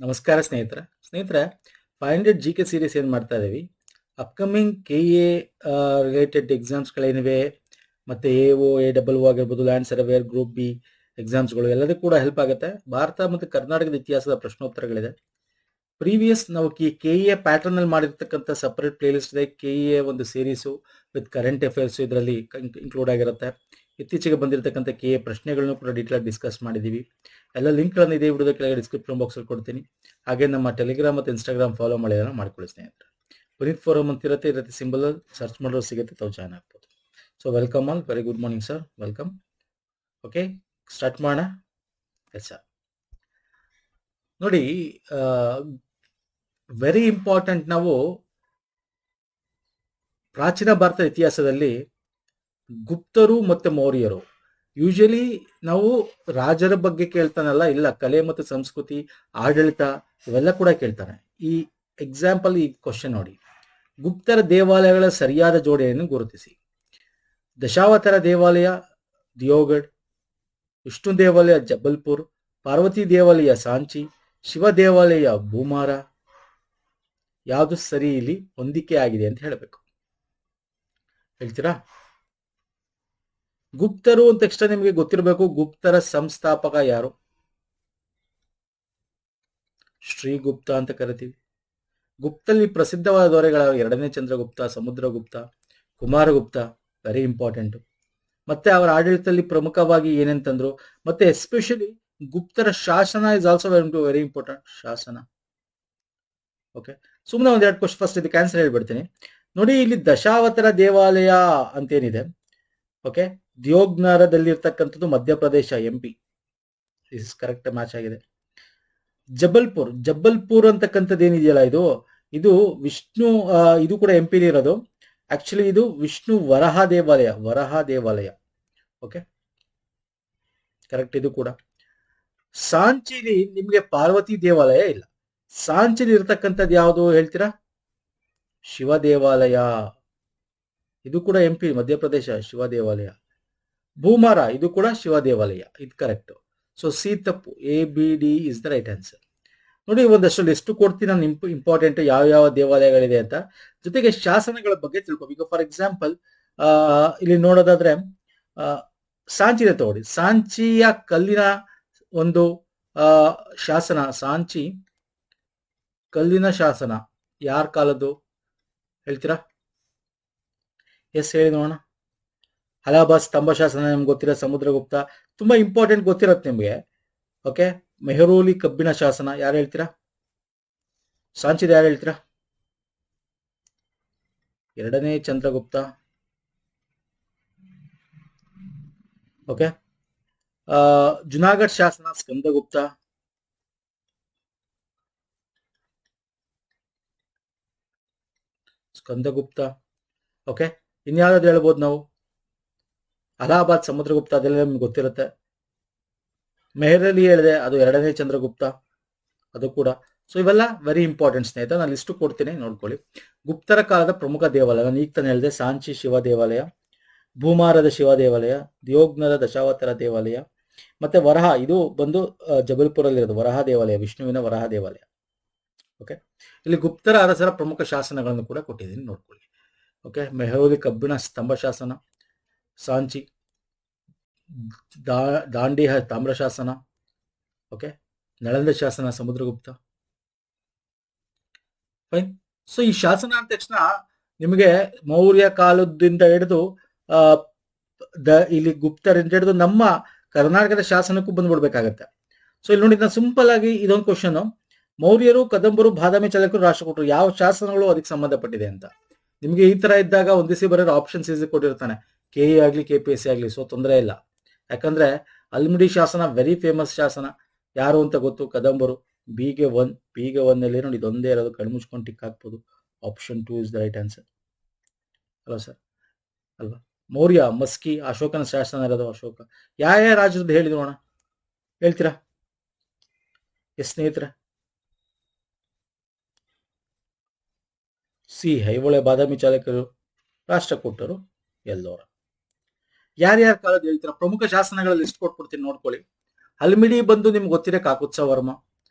ನಮಸ್ಕಾರ ಸ್ನೇಹಿತರೆ 500 G K series ಏನು ಮಾಡ್ತಾ ಇದ್ದೀವಿ. ಅಪ್ಕಮಿಂಗ್ ಕೆ ಎ ರಿಲೇಟೆಡ್ ಎಕ್ಸಾಮ್ಸ್ಗಳೇನಿವೆ ಮತ್ತು A O A double O ಆಗಿರ್ಬೋದು, ಲ್ಯಾಂಡ್ ಸರ್ವೇರ್, ಗ್ರೂಪ್ ಬಿ ಎಕ್ಸಾಮ್ಸ್ಗಳು ಎಲ್ಲದಕ್ಕೂ ಕೂಡ ಹೆಲ್ಪ್ ಆಗುತ್ತೆ. ಭಾರತ ಮತ್ತು ಕರ್ನಾಟಕದ ಇತಿಹಾಸದ ಪ್ರಶ್ನೋತ್ತರಗಳಿದೆ. ಪ್ರೀವಿಯಸ್ ನಾವು ಕೆ ಎ ಪ್ಯಾಟರ್ನಲ್ಲಿ ಮಾಡಿರ್ತಕ್ಕಂಥ ಸಪ್ರೇಟ್ ಪ್ಲೇಲಿಸ್ಟ್ ಇದೆ. ಕೆ ಎ ಒಂದು ಸೀರೀಸು ವಿತ್ ಕರೆಂಟ್ ಅಫೇರ್ಸು ಇದರಲ್ಲಿ ಇನ್ಕ್ಲೂಡ್ ಆಗಿರುತ್ತೆ. ಇತ್ತೀಚೆಗೆ ಬಂದಿರತಕ್ಕಂಥ ಕೆ ಎ ಪ್ರಶ್ನೆಗಳನ್ನು ಕೂಡ ಡೀಟೇಲ್ ಡಿಸ್ಕಸ್ ಮಾಡಿದ್ದೀವಿ. ಎಲ್ಲ ಲಿಂಕ್ಗಳನ್ನು ಇದೇ ವಿಡಿಯೋದ ಕೆಳಗೆ ಡಿಸ್ಕ್ರಿಪ್ಷನ್ ಬಾಕ್ಸಲ್ಲಿ ಕೊಡ್ತೀನಿ. ಹಾಗೆ ನಮ್ಮ ಟೆಲಿಗ್ರಾಮ್ ಮತ್ತು ಇನ್ಸ್ಟಾಗ್ರಾಮ್ ಫಾಲೋ ಮಾಡೋದನ್ನ ಮಾಡ್ಕೊಳ್ಳಿ ಸ್ನೇಹಿತರೆ. ಪುನೀತ್ ಫೋರಮ್ ಅಂತ ಇರುತ್ತೆ, ಈ ರೀತಿ ಸಿಂಬಲ್ ಸರ್ಚ್ ಮಾಡೋದು ಸಿಗುತ್ತೆ, ತಾವು ಜಾಯ್ನ್ ಆಗ್ಬೋದು. So welcome all, very good morning sir, welcome. Okay, start ಮಾಡೋಣ. ಎಸ್ ಸರ್, ನೋಡಿ, ವೆರಿ ಇಂಪಾರ್ಟೆಂಟ್. ನಾವು ಪ್ರಾಚೀನ ಭಾರತದ ಇತಿಹಾಸದಲ್ಲಿ ಗುಪ್ತರು ಮತ್ತು ಮೌರ್ಯರು, ಯೂಶಲಿ ನಾವು ರಾಜರ ಬಗ್ಗೆ ಕೇಳ್ತಾನಲ್ಲ, ಇಲ್ಲ ಕಲೆ ಮತ್ತು ಸಂಸ್ಕೃತಿ, ಆಡಳಿತ ಇವೆಲ್ಲ ಕೂಡ ಕೇಳ್ತಾನೆ. ಈ ಎಕ್ಸಾಂಪಲ್, ಈ ಕ್ವಶನ್ ನೋಡಿ. ಗುಪ್ತರ ದೇವಾಲಯಗಳ ಸರಿಯಾದ ಜೋಡಣೆಯನ್ನು ಗುರುತಿಸಿ. ದಶಾವತಾರ ದೇವಾಲಯ ದಿಯೋಗಢ್, ವಿಷ್ಣು ದೇವಾಲಯ ಜಬಲ್ಪುರ್, ಪಾರ್ವತಿ ದೇವಾಲಯ ಸಾಂಚಿ, ಶಿವ ದೇವಾಲಯ ಭೂಮಾರ. ಯಾವುದು ಸರಿ ಇಲ್ಲಿ ಹೊಂದಿಕೆ ಆಗಿದೆ ಅಂತ ಹೇಳಬೇಕು. ಹೇಳ್ತೀರಾ? ಗುಪ್ತರು ಅಂತ ತಕ್ಷಣ ನಿಮಗೆ ಗೊತ್ತಿರಬೇಕು, ಗುಪ್ತರ ಸಂಸ್ಥಾಪಕ ಯಾರು? ಶ್ರೀಗುಪ್ತ ಅಂತ ಕರಿತೀವಿ. ಗುಪ್ತಲ್ಲಿ ಪ್ರಸಿದ್ಧವಾದ ದೊರೆಗಳ ಎರಡನೇ ಚಂದ್ರಗುಪ್ತ, ಸಮುದ್ರಗುಪ್ತ, ಕುಮಾರಗುಪ್ತ, ವೆರಿ ಇಂಪಾರ್ಟೆಂಟ್. ಮತ್ತೆ ಅವರ ಆಡಳಿತದಲ್ಲಿ ಪ್ರಮುಖವಾಗಿ ಏನೆಂತಂದ್ರು, ಮತ್ತೆ ಎಸ್ಪೆಷಲಿ ಗುಪ್ತರ ಶಾಸನ ಇಸ್ ಆಲ್ಸೋ ವೆರಿ ಇಂಪಾರ್ಟೆಂಟ್. ಶಾಸನ. ಓಕೆ, ಸುಮ್ಮನೆ ಒಂದೆರಡು ಕ್ವಶನ್ ಫಸ್ಟ್ ಇದಕ್ಕೆ ಆನ್ಸರ್ ಹೇಳ್ಬಿಡ್ತೀನಿ. ನೋಡಿ, ಇಲ್ಲಿ ದಶಾವತಾರ ದೇವಾಲಯ ಅಂತೇನಿದೆ, ಓಕೆ, ದಿಯೋಗ್ನರದಲ್ಲಿರ್ತಕ್ಕಂಥದ್ದು Madhya Pradesh, MP. This is correct match ಆಗಿದೆ. ಜಬಲ್ಪುರ್ ಅಂತಕ್ಕಂಥದ್ದು ಏನಿದೆಯಲ್ಲ, ಇದು ವಿಷ್ಣು, ಇದು ಕೂಡ MP ಇರೋದು. ಆಕ್ಚುಲಿ ಇದು ವಿಷ್ಣು ವರಹ ದೇವಾಲಯ. Okay, correct. ಇದು ಕೂಡ ಸಾಂಚಿಲಿ ನಿಮ್ಗೆ ಪಾರ್ವತಿ ದೇವಾಲಯ ಇಲ್ಲ. ಸಾಂಚಿಲಿ ಇರ್ತಕ್ಕಂಥದ್ದು ಯಾವುದು ಹೇಳ್ತೀರಾ? ಶಿವ ದೇವಾಲಯ. ಇದು ಕೂಡ MP, ಮಧ್ಯಪ್ರದೇಶ, ಶಿವ ದೇವಾಲಯ. ಭೂಮಾರ, ಇದು ಕೂಡ ಶಿವ ದೇವಾಲಯ. ಇದು ಕರೆಕ್ಟ್. ಸೊ ಸಿ ತಪ್ಪು, ABD is the right answer. ನೋಡಿ, ಒಂದಷ್ಟು ಲಿಸ್ಟ್ ಕೊಡ್ತೀನಿ ನಾನು, ಇಂಪಾರ್ಟೆಂಟ್ ಯಾವ ದೇವಾಲಯಗಳಿದೆ ಅಂತ. ಜೊತೆಗೆ ಶಾಸನಗಳ ಬಗ್ಗೆ ತಿಳ್ಕೊಬೇಕು. ಈಗ ಫಾರ್ ಎಕ್ಸಾಂಪಲ್ ಇಲ್ಲಿ ನೋಡೋದಾದ್ರೆ ಸಾಂಚಿನ ತಗೊಳ್ಳಿ. ಸಾಂಚಿಯ ಕಲ್ಲಿನ ಒಂದು ಶಾಸನ, ಸಾಂಚಿ ಕಲ್ಲಿನ ಶಾಸನ ಯಾರ ಕಾಲದ್ದು ಹೇಳ್ತೀರಾ? ಎಸ್, ಹೇಳಿ ನೋಡೋಣ. ಅಲಹಾಬಾದ್ ಸ್ತಂಭ ಶಾಸನ ನಿಮ್ಗೆ ಗೊತ್ತಿರೋ, ಸಮುದ್ರಗುಪ್ತ ತುಂಬಾ ಇಂಪಾರ್ಟೆಂಟ್ ಗೊತ್ತಿರತ್ತೆ ನಿಮ್ಗೆ. ಓಕೆ, ಮೆಹರೂಲಿ ಕಬ್ಬಿಣ ಶಾಸನ ಯಾರು ಹೇಳ್ತೀರಾ? ಸಾಂಚಿದ ಯಾರು ಹೇಳ್ತೀರಾ? ಎರಡನೇ ಚಂದ್ರಗುಪ್ತ. ಓಕೆ, ಜುನಾಗಢ್ ಶಾಸನ ಸ್ಕಂದಗುಪ್ತ. ಓಕೆ, ಇನ್ಯಾವ್ದು ಹೇಳ್ಬೋದು ನಾವು? ಅಲಹಾಬಾದ್ ಸಮುದ್ರಗುಪ್ತ, ಅದೆಲ್ಲ ನಿಮ್ಗೆ ಗೊತ್ತಿರುತ್ತೆ. ಮೆಹರಲಿ ಹೇಳಿದೆ, ಅದು ಎರಡನೇ ಚಂದ್ರಗುಪ್ತ, ಅದು ಕೂಡ. ಸೊ ಇವೆಲ್ಲ ವೆರಿ ಇಂಪಾರ್ಟೆಂಟ್ ಸ್ನೇಹಿತರೆ. ನಾನು ಲಿಸ್ಟ್ ಕೊಡ್ತೀನಿ, ನೋಡ್ಕೊಳ್ಳಿ. ಗುಪ್ತರ ಕಾಲದ ಪ್ರಮುಖ ದೇವಾಲಯ ನಾನು ಈಗ ತಾನೇ ಹೇಳಿದೆ. ಸಾಂಚಿ ಶಿವ ದೇವಾಲಯ, ಭೂಮಾರದ ಶಿವ ದೇವಾಲಯ, ದಿಯೋಗ್ನದ ದಶಾವತಾರ ದೇವಾಲಯ, ಮತ್ತೆ ವರಹ, ಇದು ಬಂದು ಜಬಲ್ಪುರಲ್ಲಿ ಇರೋದು ವರಹ ದೇವಾಲಯ, ವಿಷ್ಣುವಿನ ವರಹ ದೇವಾಲಯ. ಓಕೆ, ಇಲ್ಲಿ ಗುಪ್ತರ ಅರಸರ ಪ್ರಮುಖ ಶಾಸನಗಳನ್ನು ಕೂಡ ಕೊಟ್ಟಿದ್ದೀನಿ, ನೋಡ್ಕೊಳ್ಳಿ. ಓಕೆ, ಮೆಹರೂಲಿ ಕಬ್ಬಿಣ ಸ್ತಂಭ ಶಾಸನ, ಸಾಂಚಿ ದಾಂಡಿ ತಾಮ್ರ ಶಾಸನ, ಓಕೆ, ನಳಂದ ಶಾಸನ ಸಮುದ್ರಗುಪ್ತ. ಫೈನ್. ಸೊ ಈ ಶಾಸನ ಅಂದ ತಕ್ಷಣ ನಿಮಗೆ ಮೌರ್ಯ ಕಾಲದಿಂದ ಹಿಡಿದು ಇಲ್ಲಿ ಗುಪ್ತರಿಂದ ಹಿಡಿದು ನಮ್ಮ ಕರ್ನಾಟಕದ ಶಾಸನಕ್ಕೂ ಬಂದ್ಬಿಡ್ಬೇಕಾಗತ್ತೆ. ಸೊ ಇಲ್ಲಿ ನೋಡಿ, ನಾನು ಸಿಂಪಲ್ ಆಗಿ ಇದೊಂದು ಕ್ವಶನ್. ಮೌರ್ಯರು, ಕದಂಬರು, ಬಾದಾಮಿ ಚಾಲುಕ್ಯರು, ರಾಷ್ಟ್ರಕೂಟರು, ಯಾವ ಶಾಸನಗಳು ಅದಕ್ಕೆ ಸಂಬಂಧಪಟ್ಟಿದೆ ಅಂತ ನಿಮ್ಗೆ ಈ ತರ ಇದ್ದಾಗ ಒಂದಿಸಿ ಬರೋ ಆಪ್ಷನ್ಸ್ ಈಸಿ ಕೊಟ್ಟಿರ್ತಾನೆ, KE ಆಗ್ಲಿ KPSC ಆಗ್ಲಿ. ಸೊ ತೊಂದರೆ ಇಲ್ಲ, ಯಾಕಂದ್ರೆ ಅಲ್ಮಿಡಿ ಶಾಸನ ವೆರಿ ಫೇಮಸ್ ಶಾಸನ. ಯಾರು ಅಂತ ಗೊತ್ತು? ಕದಂಬರು. ಬಿಗೆ 1 ಅಲ್ಲಿ ನೋಡಿ, ಇದೊಂದೇ ಇರೋದು, ಕಣ್ಮುಚ್ಕೊಂಡು ಟಿಕ್ ಹಾಕ್ಬೋದು. Option 2 is the right answer ಅಲ್ವಾ ಸರ್? ಅಲ್ವಾ? ಮೌರ್ಯ, ಮಸ್ಕಿ, ಅಶೋಕನ ಶಾಸನ ಇರೋದು, ಅಶೋಕ. ಯಾವ ರಾಜ್ಯದ್ದು ಹೇಳಿ ನೋಡೋಣ, ಹೇಳ್ತೀರಾ? ಎಸ್ ಸ್ನೇಹಿತರೆ, ಸಿ ಐಹೊಳೆ, ಬಾದಾಮಿ ಚಾಲುಕ್ಯರು, ರಾಷ್ಟ್ರಕೂಟರು, ಎಲ್ಲೋರ. ಯಾರ್ಯಾರ ಕಾಲದ ಹೇಳ್ತೀರಾ? ಪ್ರಮುಖ ಶಾಸನಗಳ ಲಿಸ್ಟ್ ಕೊಟ್ಬಿಡ್ತೀನಿ, ನೋಡ್ಕೊಳ್ಳಿ. ಹಲ್ಮಿಡಿ ಬಂದು ನಿಮ್ಗೆ ಗೊತ್ತಿರೋ ಕಾಕುತ್ಸ ವರ್ಮ.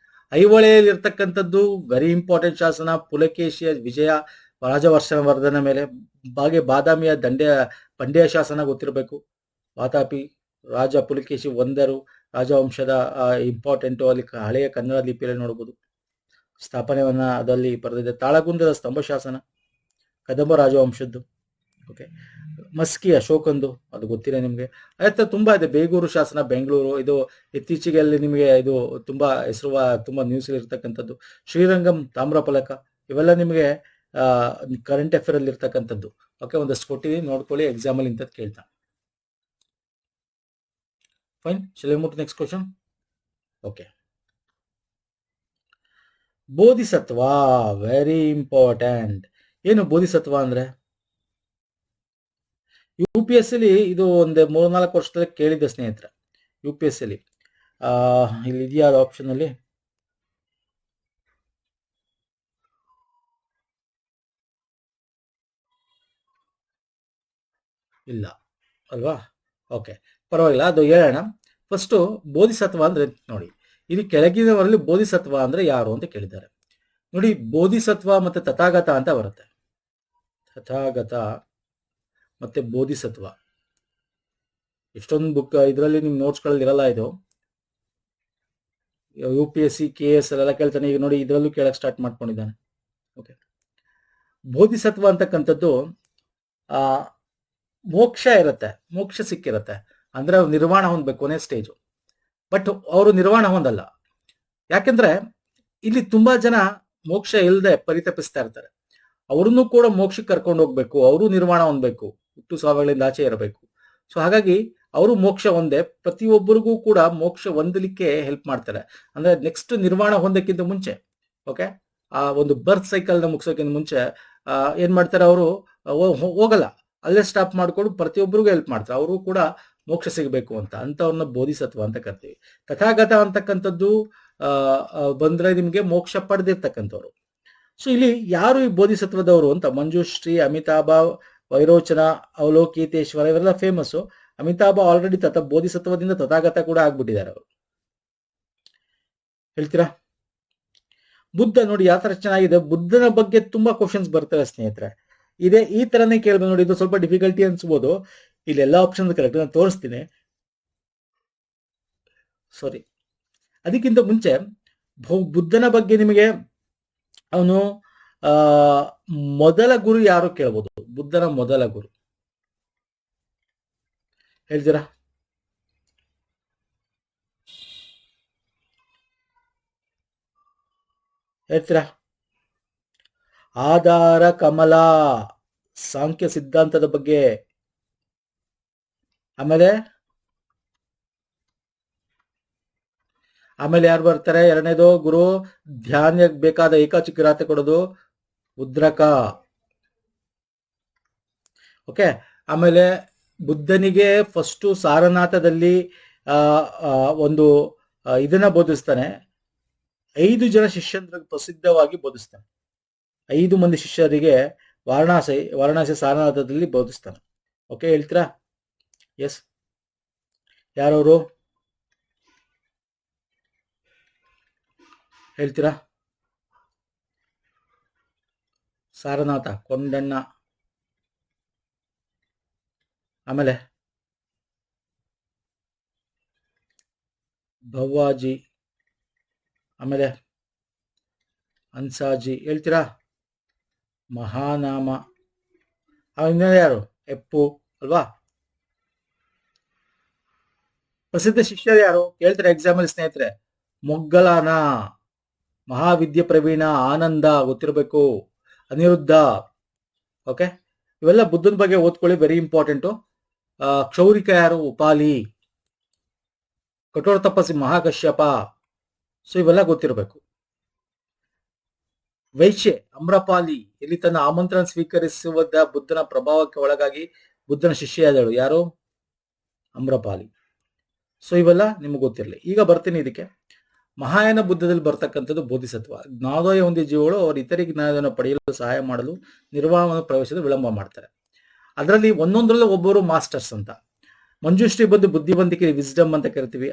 ಐಹೊಳೆಯಲ್ಲಿರ್ತಕ್ಕಂಥದ್ದು ವೆರಿ ಇಂಪಾರ್ಟೆಂಟ್ ಶಾಸನ. ಪುಲಕೇಶಿಯ ವಿಜಯ ರಾಜವರ್ಷವರ್ಧನ ಮೇಲೆ. ಹಾಗೆ ಬಾದಾಮಿಯ ಬಂಡೆಯ ಶಾಸನ ಗೊತ್ತಿರಬೇಕು. ವಾತಾಪಿ ರಾಜ ಪುಲಕೇಶಿ ಒಂದರು ರಾಜವಂಶದ ಇಂಪಾರ್ಟೆಂಟು. ಅಲ್ಲಿ ಹಳೆಯ ಕನ್ನಡ ಲಿಪಿಯಲ್ಲಿ ನೋಡಬಹುದು. ಸ್ಥಾಪನೆಯನ್ನ ಅದರಲ್ಲಿ ಬರೆದಿದೆ. ತಾಳಗುಂದದ ಸ್ತಂಭ ಶಾಸನ ಕದಂಬ ರಾಜವಂಶದ್ದು. ಓಕೆ. ಮಸ್ಕಿ ಅಶೋಕಂದು, ಅದು ಗೊತ್ತಿಲ್ಲ ನಿಮಗೆ. ಆಯ್ತಾ, ತುಂಬಾ ಇದೆ. ಬೇಗೂರು ಶಾಸನ ಬೆಂಗಳೂರು, ಇದು ಇತ್ತೀಚೆಗೆ ಅಲ್ಲಿ ನಿಮಗೆ ಇದು ತುಂಬಾ ಹೆಸರು, ತುಂಬಾ ನ್ಯೂಸ್ ಇರ್ತಕ್ಕಂಥದ್ದು. ಶ್ರೀರಂಗಂ ತಾಮ್ರಫಲಕ, ಇವೆಲ್ಲ ನಿಮಗೆ ಕರೆಂಟ್ ಅಫೇರ್ ಅಲ್ಲಿ ಇರ್ತಕ್ಕಂಥದ್ದು. ಓಕೆ, ಒಂದಷ್ಟು ಕೊಟ್ಟಿದ್ದೀನಿ, ನೋಡ್ಕೊಳ್ಳಿ. ಎಕ್ಸಾಮ್ ಅಲ್ಲಿ ಇಂಥದ್ದು ಕೇಳ್ತಾ. Fine, shall move to next question. Okay, Bodhisattva very important. ಏನು ಬೋಧಿಸತ್ವ ಅಂದ್ರೆ? ಯು ಪಿ ಎಸ್ ಸಿ ಇದು ಒಂದು 3-4 ವರ್ಷದಲ್ಲಿ ಕೇಳಿದ್ದೆ ಸ್ನೇಹಿತರೆ. ಯು ಪಿ ಎಸ್ ಸಿ ಇಲ್ಲಿ ಇದೆಯಾ ಆಪ್ಷನ್ ಅಲ್ಲಿ? ಇಲ್ಲ ಅಲ್ವಾ? ಓಕೆ, ಪರವಾಗಿಲ್ಲ, ಅದು ಹೇಳೋಣ. ಫಸ್ಟ್ ಬೋಧಿಸತ್ವ ಅಂದ್ರೆ ನೋಡಿ, ಇದು ಕೆಳಗಿನವರಲ್ಲಿ ಬೋಧಿಸತ್ವ ಅಂದ್ರೆ ಯಾರು ಅಂತ ಕೇಳಿದ್ದಾರೆ. ನೋಡಿ, ಬೋಧಿಸತ್ವ ಮತ್ತೆ ತಥಾಗತ ಅಂತ ಬರುತ್ತೆ. ತಥಾಗತ ಮತ್ತೆ ಬೋಧಿಸತ್ವ. ಎಷ್ಟೊಂದು ಬುಕ್ ಇದರಲ್ಲಿ ನಿಮ್ ನೋಟ್ಸ್ಗಳಲ್ಲಿ ಇರಲ್ಲ. ಇದು U P S C, K S ಎಲ್ಲ ಕೇಳ್ತಾನೆ. ಈಗ ನೋಡಿ, ಇದರಲ್ಲೂ ಕೇಳಕ್ ಸ್ಟಾರ್ಟ್ ಮಾಡ್ಕೊಂಡಿದ್ದಾನೆ. ಓಕೆ, ಬೋಧಿಸತ್ವ ಅಂತಕ್ಕಂಥದ್ದು ಮೋಕ್ಷ ಇರುತ್ತೆ, ಮೋಕ್ಷ ಸಿಕ್ಕಿರುತ್ತೆ ಅಂದ್ರೆ ಅವ್ರು ನಿರ್ವಾಣ ಹೊಂದಬೇಕು, ಕೊನೆ ಸ್ಟೇಜು. ಬಟ್ ಅವರು ನಿರ್ವಾಣ ಹೊಂದಲ್ಲ. ಯಾಕೆಂದ್ರೆ ಇಲ್ಲಿ ತುಂಬಾ ಜನ ಮೋಕ್ಷ ಇಲ್ಲದೆ ಪರಿತಪಿಸ್ತಾ ಇರ್ತಾರೆ. ಅವ್ರನ್ನೂ ಕೂಡ ಮೋಕ್ಷಕ್ಕೆ ಕರ್ಕೊಂಡು ಹೋಗ್ಬೇಕು, ಅವರು ನಿರ್ವಾಣ ಹೊಂದಬೇಕು, ಹುಟ್ಟು ಸಾವುಗಳಿಂದ ಆಚೆ ಇರಬೇಕು. ಸೊ ಹಾಗಾಗಿ ಅವರು ಮೋಕ್ಷ ಒಂದೇ, ಪ್ರತಿಯೊಬ್ಬರಿಗೂ ಕೂಡ ಮೋಕ್ಷ ಹೊಂದಲಿಕ್ಕೆ ಹೆಲ್ಪ್ ಮಾಡ್ತಾರೆ. ಅಂದ್ರೆ ನೆಕ್ಸ್ಟ್ ನಿರ್ವಾಣ ಹೊಂದಕ್ಕಿಂತ ಮುಂಚೆ, ಓಕೆ, ಆ ಒಂದು ಬರ್ತ್ ಸೈಕಲ್ ನ ಮುಗಿಸೋಕ್ಕಿಂತ ಮುಂಚೆ ಏನ್ ಮಾಡ್ತಾರೆ, ಅವರು ಹೋಗಲ್ಲ, ಅಲ್ಲೇ ಸ್ಟಾಪ್ ಮಾಡ್ಕೊಂಡು ಪ್ರತಿಯೊಬ್ಬರಿಗೂ ಹೆಲ್ಪ್ ಮಾಡ್ತಾರೆ. ಅವರು ಕೂಡ ಮೋಕ್ಷ ಸಿಗಬೇಕು ಅಂತವ್ರನ್ನ ಬೋಧಿಸತ್ವ ಅಂತ ಕರ್ತೀವಿ. ತಥಾಗತ ಅಂತಕ್ಕಂಥದ್ದು ಬಂದ್ರೆ ನಿಮ್ಗೆ ಮೋಕ್ಷ ಪಡೆದಿರ್ತಕ್ಕಂಥವ್ರು. ಸೊ ಇಲ್ಲಿ ಯಾರು ಈ ಬೋಧಿಸತ್ವದವರು ಅಂತ? ಮಂಜುಶ್ರೀ, ಅಮಿತಾಭ, ವೈರೋಚನ, ಅವಲೋಕಿತೇಶ್ವರ, ಇವರೆಲ್ಲ ಫೇಮಸ್. ಅಮಿತಾಭ ಆಲ್ರೆಡಿ ಬೋಧಿಸತ್ವದಿಂದ ತಥಾಗತ ಕೂಡ ಆಗ್ಬಿಟ್ಟಿದ್ದಾರೆ ಅವರು. ಹೇಳ್ತೀರಾ? ಬುದ್ಧ ನೋಡಿ ಯಾವ ತರ ಚೆನ್ನಾಗಿದೆ. ಬುದ್ಧನ ಬಗ್ಗೆ ತುಂಬಾ ಕ್ವಶನ್ಸ್ ಬರ್ತವೆ ಸ್ನೇಹಿತರೆ. ಇದೇ ಈ ತರನೇ ಕೇಳ್ಬೋದು ನೋಡಿ. ಇದು ಸ್ವಲ್ಪ ಡಿಫಿಕಲ್ಟಿ ಅನ್ಸ್ಬೋದು. ಇಲ್ಲಿ ಎಲ್ಲಾ ಆಪ್ಷನ್ ಕರೆಕ್ಟ್ ನಾನು ತೋರಿಸ್ತೀನಿ. ಸಾರಿ, ಅದಕ್ಕಿಂತ ಮುಂಚೆ ಬುದ್ಧನ ಬಗ್ಗೆ ನಿಮಗೆ ಅವನು ಮೊದಲ ಗುರು ಯಾರು ಕೇಳ್ಬೋದು? ಬುದ್ಧನ ಮೊದಲ ಗುರು ಹೇಳ್ತೀರಾ? ಹೇಳ್ತೀರಾ? ಆಧಾರ ಕಮಲ, ಸಾಂಖ್ಯ ಸಿದ್ಧಾಂತದ ಬಗ್ಗೆ. ಆಮೇಲೆ ಯಾರು ಬರ್ತಾರೆ? ಎರಡನೇದು ಗುರು ಧ್ಯಾನ ಬೇಕಾದ ಏಕಾಚಿಕ್ರಾತೆ ಕೊಡೋದು ಉದ್ರಕ. ಓಕೆ, ಆಮೇಲೆ ಬುದ್ಧನಿಗೆ ಫಸ್ಟ್ ಸಾರನಾಥದಲ್ಲಿ ಒಂದು ಇದನ್ನ ಬೋಧಿಸ್ತಾನೆ. 5 ಜನ ಶಿಷ್ಯರಿಗೆ ಪ್ರಸಿದ್ಧವಾಗಿ ಬೋಧಿಸ್ತಾನೆ. 5 ಮಂದಿ ಶಿಷ್ಯರಿಗೆ ವಾರಣಾಸಿ ಸಾರನಾಥದಲ್ಲಿ ಬೋಧಿಸ್ತಾನೆ. ಓಕೆ, ಹೇಳ್ತೀರಾ? ಎಸ್, ಯಾರವರು ಹೇಳ್ತೀರಾ? ಸಾರನಾಥ, ಕೊಂಡಣ್ಣ, ಆಮೇಲೆ ಭವ್ವಾಜಿ, ಆಮೇಲೆ ಹಂಸಾಜಿ. ಹೇಳ್ತೀರಾ? ಮಹಾನಾಮ. ಇನ್ನ ಯಾರು? ಎಪ್ಪು ಅಲ್ವಾ? ಪ್ರಸಿದ್ಧ ಶಿಷ್ಯರು ಯಾರು ಹೇಳ್ತಾರೆ ಎಕ್ಸಾಂಪಲ್ ಸ್ನೇಹಿತರೆ? ಮೊಗ್ಗಲಾನ, ಮಹಾವಿದ್ಯ ಪ್ರವೀಣ, ಆನಂದ ಗೊತ್ತಿರಬೇಕು, ಅನಿರುದ್ಧ. ಓಕೆ, ಇವೆಲ್ಲ ಬುದ್ಧನ ಬಗ್ಗೆ ಓದ್ಕೊಳ್ಳಿ, ವೆರಿ ಇಂಪಾರ್ಟೆಂಟು. ಕ್ಷೌರಿಕ ಯಾರು? ಉಪಾಲಿ. ಕಠೋರ ತಪಸ್ಸಿ ಮಹಾಕಶ್ಯಪ. ಸೊ ಇವೆಲ್ಲ ಗೊತ್ತಿರಬೇಕು. ವೈಶ್ಯ ಅಮ್ರಪಾಲಿ, ಇಲ್ಲಿ ತನ್ನ ಆಮಂತ್ರಣ ಸ್ವೀಕರಿಸುವುದ ಬುದ್ಧನ ಪ್ರಭಾವಕ್ಕೆ ಒಳಗಾಗಿ ಬುದ್ಧನ ಶಿಷ್ಯಯಾದಳು ಯಾರು? ಅಮ್ರಪಾಲಿ. ಸೊ ಇವೆಲ್ಲ ನಿಮ್ಗೆ ಗೊತ್ತಿರಲಿ. ಈಗ ಬರ್ತೀನಿ ಇದಕ್ಕೆ. ಮಹಾಯಾನ ಬುದ್ಧದಲ್ಲಿ ಬರ್ತಕ್ಕಂಥದ್ದು ಬೋಧಿಸತ್ವ. ಜ್ಞಾನೋದಯ ಹೊಂದಿದ ಜೀವಗಳು ಅವರು ಇತರಿಗೆ ಜ್ಞಾನವನ್ನು ಪಡೆಯಲು ಸಹಾಯ ಮಾಡಲು ನಿರ್ವಾಣ ಪ್ರವೇಶದ ವಿಳಂಬ ಮಾಡ್ತಾರೆ. ಅದರಲ್ಲಿ ಒಂದೊಂದರಲ್ಲೂ ಒಬ್ಬರು ಮಾಸ್ಟರ್ಸ್ ಅಂತ. ಮಂಜುಶ್ರೀ ಬಂದು ಬುದ್ಧಿವಂತಿಕೆ, ವಿಸ್ಡಮ್ ಅಂತ ಕರಿತೀವಿ.